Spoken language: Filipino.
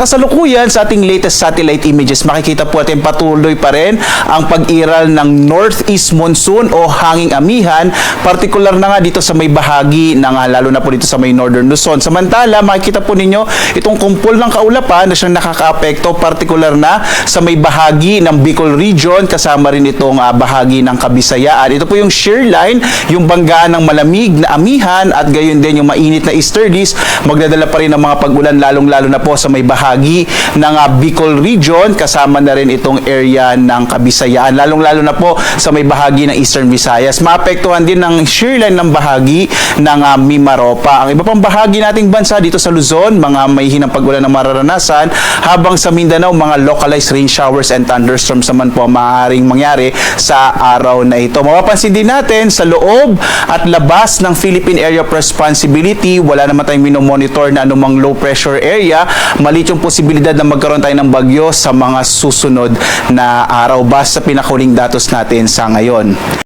Kasalukuyan sa ating latest satellite images, makikita po natin patuloy pa rin ang pag-iral ng northeast monsoon o hanging amihan, partikular na nga dito sa may bahagi ng lalo na po dito sa may northern Luzon. Samantala, makikita po ninyo itong kumpol ng kaulapan na siyang nakakaapekto partikular na sa may bahagi ng Bicol region, kasama rin itong bahagi ng Kabisayaan. Ito po yung shear line, yung banggaan ng malamig na amihan at gayon din yung mainit na easterlies, magdadala pa rin ng mga pag-ulan lalong-lalo na po sa may bahagi ng Bicol region, kasama na rin itong area ng Kabisayaan, lalong-lalo na po sa may bahagi ng Eastern Visayas. Maapektuhan din ng shear line ng bahagi ng Mimaropa. Ang iba pang bahagi nating bansa dito sa Luzon, mga may hinang pag-ulan na mararanasan, habang sa Mindanao, mga localized rain showers and thunderstorms naman po maaaring mangyari sa araw na ito. Mapapansin din natin sa loob at labas ng Philippine Area of Responsibility, wala naman tayong minomonitor na anumang low pressure area. Maliit yung posibilidad na magkaroon tayo ng bagyo sa mga susunod na araw basta pinakahuling datos natin sa ngayon.